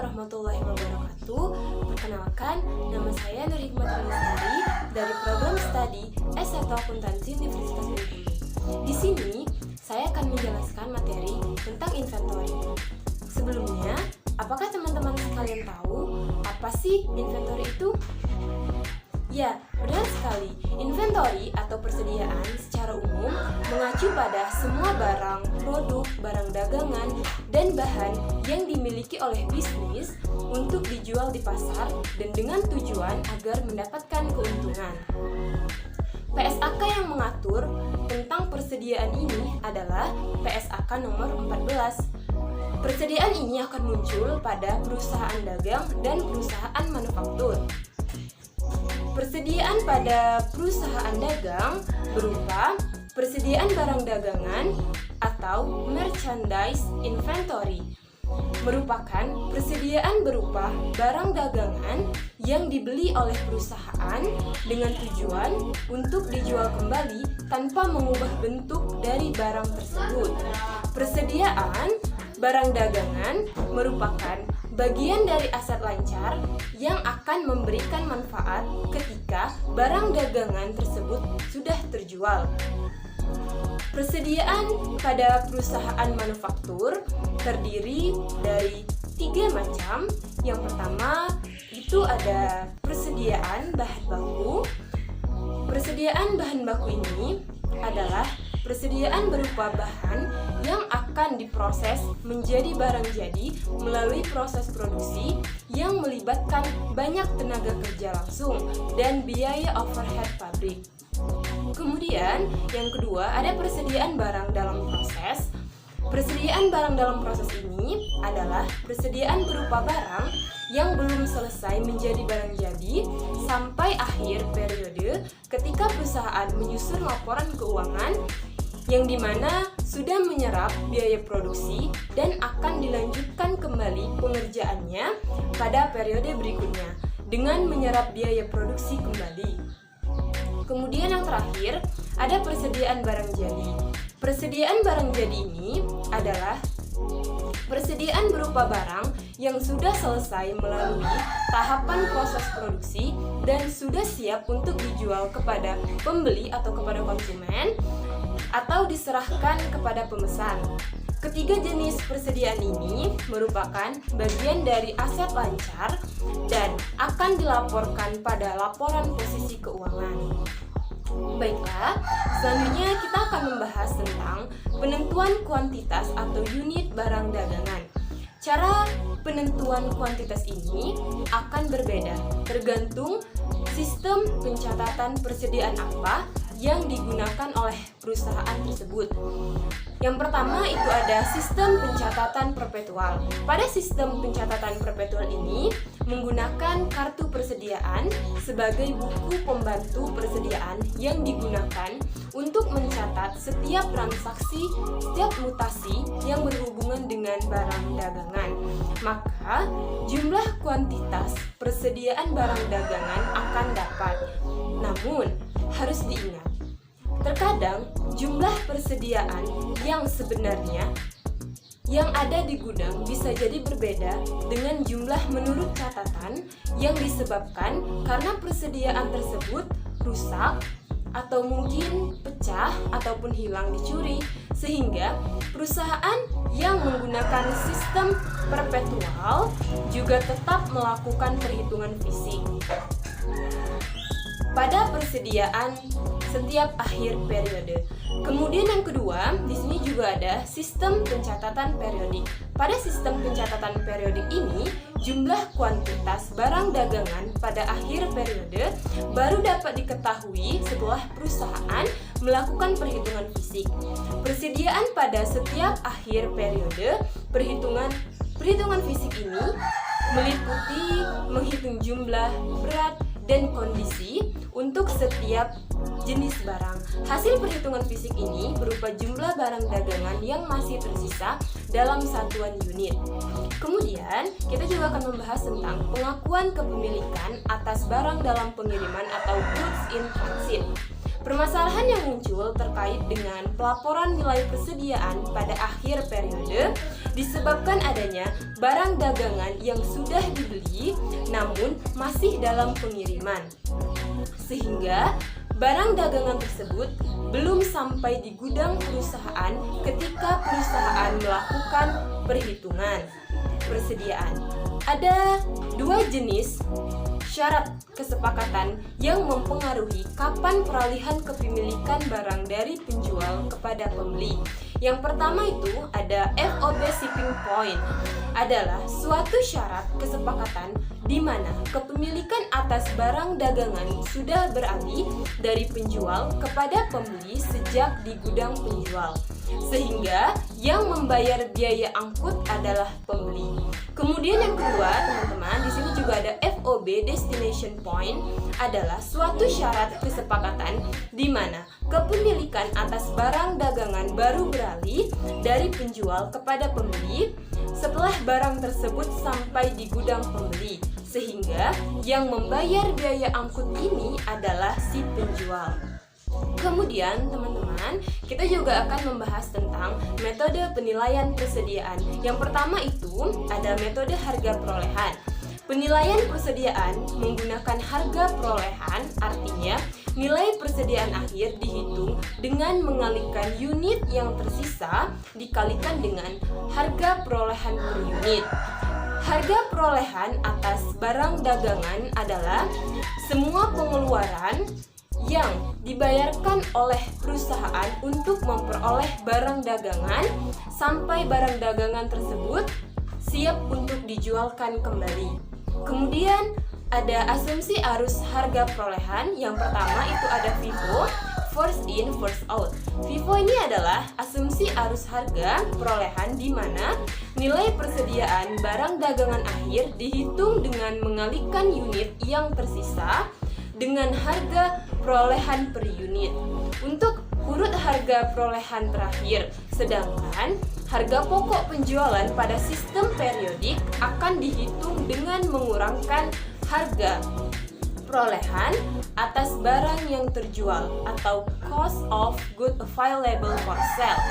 warahmatullahi wabarakatuh. Perkenalkan, nama saya Nur Hikmat Lestari dari program studi S1 Akuntansi Universitas Unpul. Di sini, saya akan menjelaskan materi tentang inventory. Sebelumnya, apakah teman-teman sekalian tahu apa sih inventory itu? Ya, benar sekali. Inventory atau persediaan secara umum mengacu pada semua barang, produk, barang dagangan, dan bahan yang dimiliki oleh bisnis untuk dijual di pasar dan dengan tujuan agar mendapatkan keuntungan. PSAK yang mengatur tentang persediaan ini adalah PSAK nomor 14. Persediaan ini akan muncul pada perusahaan dagang dan perusahaan manufaktur. Persediaan pada perusahaan dagang berupa persediaan barang dagangan atau merchandise inventory, merupakan persediaan berupa barang dagangan yang dibeli oleh perusahaan dengan tujuan untuk dijual kembali tanpa mengubah bentuk dari barang tersebut. Persediaan barang dagangan merupakan bagian dari aset lancar yang akan memberikan manfaat ketika barang dagangan tersebut sudah terjual. Persediaan pada perusahaan manufaktur terdiri dari 3 macam. Yang pertama itu ada persediaan bahan baku. Persediaan bahan baku ini adalah persediaan berupa bahan yang akan diproses menjadi barang jadi melalui proses produksi yang melibatkan banyak tenaga kerja langsung dan biaya overhead pabrik. Kemudian, yang kedua ada persediaan barang dalam proses. Persediaan barang dalam proses ini adalah persediaan berupa barang yang belum selesai menjadi barang jadi sampai akhir periode ketika perusahaan menyusun laporan keuangan yang dimana sudah menyerap biaya produksi dan akan dilanjutkan kembali pengerjaannya pada periode berikutnya dengan menyerap biaya produksi kembali. Kemudian yang terakhir, ada persediaan barang jadi. Persediaan barang jadi ini adalah persediaan berupa barang yang sudah selesai melalui tahapan proses produksi dan sudah siap untuk dijual kepada pembeli atau kepada konsumen atau diserahkan kepada pemesan. Ketiga jenis persediaan ini merupakan bagian dari aset lancar dan akan dilaporkan pada laporan posisi keuangan. Baiklah, selanjutnya kita akan membahas tentang penentuan kuantitas atau unit barang dagangan. Cara penentuan kuantitas ini akan berbeda tergantung sistem pencatatan persediaan apa yang digunakan oleh perusahaan tersebut. Yang pertama itu ada sistem pencatatan perpetual. Pada sistem pencatatan perpetual ini menggunakan kartu persediaan sebagai buku pembantu persediaan yang digunakan untuk mencatat setiap transaksi, setiap mutasi yang berhubungan dengan barang dagangan. Maka jumlah kuantitas persediaan barang dagangan akan dapat. Namun harus diingat, terkadang jumlah persediaan yang sebenarnya yang ada di gudang bisa jadi berbeda dengan jumlah menurut catatan yang disebabkan karena persediaan tersebut rusak atau mungkin pecah ataupun hilang dicuri, sehingga perusahaan yang menggunakan sistem perpetual juga tetap melakukan perhitungan fisik pada persediaan setiap akhir periode. Kemudian yang kedua, di sini juga ada sistem pencatatan periodik. Pada sistem pencatatan periodik ini, jumlah kuantitas barang dagangan pada akhir periode baru dapat diketahui setelah perusahaan melakukan perhitungan fisik. Persediaan pada setiap akhir periode, perhitungan fisik ini meliputi menghitung jumlah, berat, dan kondisi untuk setiap jenis barang. Hasil perhitungan fisik ini berupa jumlah barang dagangan yang masih tersisa dalam satuan unit. Kemudian, kita juga akan membahas tentang pengakuan kepemilikan atas barang dalam pengiriman atau goods in transit. Permasalahan yang muncul terkait dengan pelaporan nilai persediaan pada akhir periode disebabkan adanya barang dagangan yang sudah dibeli namun masih dalam pengiriman, sehingga barang dagangan tersebut belum sampai di gudang perusahaan ketika perusahaan melakukan perhitungan persediaan. Ada dua jenis syarat kesepakatan yang mempengaruhi kapan peralihan kepemilikan barang dari penjual kepada pembeli. Yang pertama itu ada FOB shipping point, adalah suatu syarat kesepakatan di mana kepemilikan atas barang dagangan sudah beralih dari penjual kepada pembeli sejak di gudang penjual, sehingga yang membayar biaya angkut adalah pembeli. Kemudian yang kedua, teman-teman, di sini juga ada FOB destination point, adalah suatu syarat kesepakatan di mana kepemilikan atas barang dagangan baru beralih dari penjual kepada pembeli setelah barang tersebut sampai di gudang pembeli, sehingga yang membayar biaya angkut ini adalah si penjual. Kemudian teman-teman, kita juga akan membahas tentang metode penilaian persediaan. Yang pertama itu ada metode harga perolehan. Penilaian persediaan menggunakan harga perolehan, artinya nilai persediaan akhir dihitung dengan mengalihkan unit yang tersisa dikalikan dengan harga perolehan per unit. Harga perolehan atas barang dagangan adalah semua pengeluaran yang dibayarkan oleh perusahaan untuk memperoleh barang dagangan sampai barang dagangan tersebut siap untuk dijualkan kembali. Kemudian ada asumsi arus harga perolehan. Yang pertama itu ada FIFO, first in first out. FIFO ini adalah asumsi arus harga perolehan di mana nilai persediaan barang dagangan akhir dihitung dengan mengalihkan unit yang tersisa dengan harga perolehan per unit untuk urut harga perolehan terakhir. Sedangkan harga pokok penjualan pada sistem periodik akan dihitung dengan mengurangkan harga perolehan atas barang yang terjual atau cost of good available for sale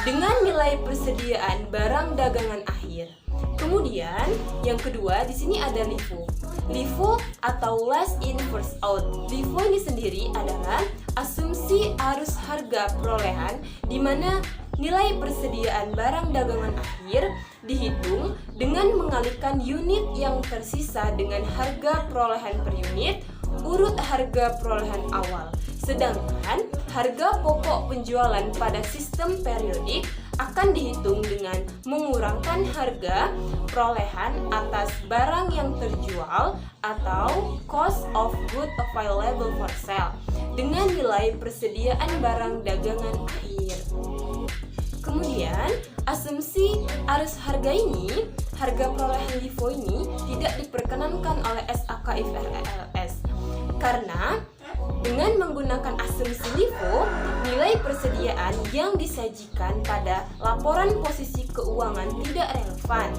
dengan nilai persediaan barang dagangan akhir. Kemudian yang kedua di sini ada LIFO. LIFO atau last in first out. LIFO ini sendiri adalah asumsi arus harga perolehan di mana nilai persediaan barang dagangan akhir dihitung dengan mengalihkan unit yang tersisa dengan harga perolehan per unit urut harga perolehan awal. Sedangkan harga pokok penjualan pada sistem periodik akan dihitung dengan mengurangkan harga perolehan atas barang yang terjual atau cost of good available for sale dengan nilai persediaan barang dagangan akhir. Kemudian, asumsi arus harga ini, harga perolehan LIFO ini tidak diperkenankan oleh SAKIFRLS karena dengan menggunakan asumsi LIFO, nilai persediaan yang disajikan pada laporan posisi keuangan tidak relevan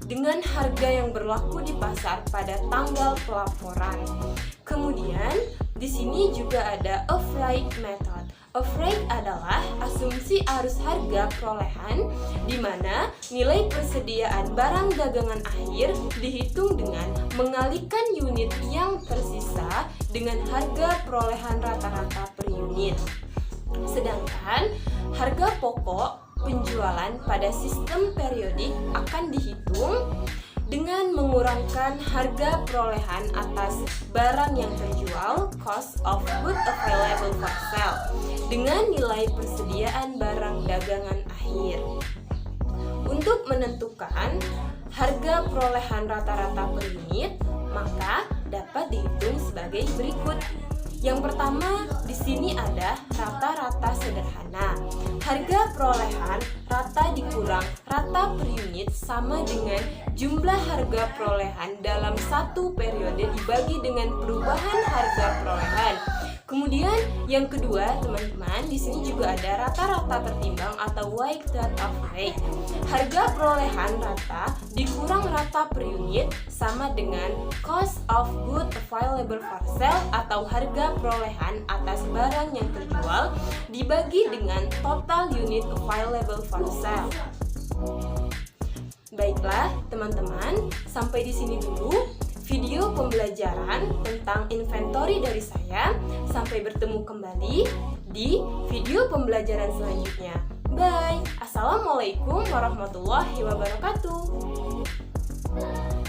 dengan harga yang berlaku di pasar pada tanggal pelaporan. Kemudian, di sini juga ada Average method. Average adalah asumsi arus harga perolehan di mana nilai persediaan barang dagangan akhir dihitung dengan mengalihkan unit yang tersisa dengan harga perolehan rata-rata per unit. Sedangkan harga pokok penjualan pada sistem periodik akan dihitung dengan mengurangkan harga perolehan atas barang yang terjual cost of good available for sale dengan nilai persediaan barang dagangan akhir. Untuk menentukan harga perolehan rata-rata per unit, maka dapat dihitung sebagai berikut. Yang pertama, di sini ada rata-rata sederhana. Harga perolehan rata dikurang rata per unit sama dengan jumlah harga perolehan dalam satu periode dibagi dengan perubahan harga perolehan. Kemudian yang kedua, teman-teman, di sini juga ada rata-rata tertimbang atau weighted average. Harga perolehan rata dikurang rata per unit sama dengan cost of good available for sale atau harga perolehan atas barang yang terjual dibagi dengan total unit available for sale. Baiklah, teman-teman, sampai di sini dulu video pembelajaran tentang inventory dari saya. Sampai bertemu kembali di video pembelajaran selanjutnya. Bye. Assalamualaikum warahmatullahi wabarakatuh.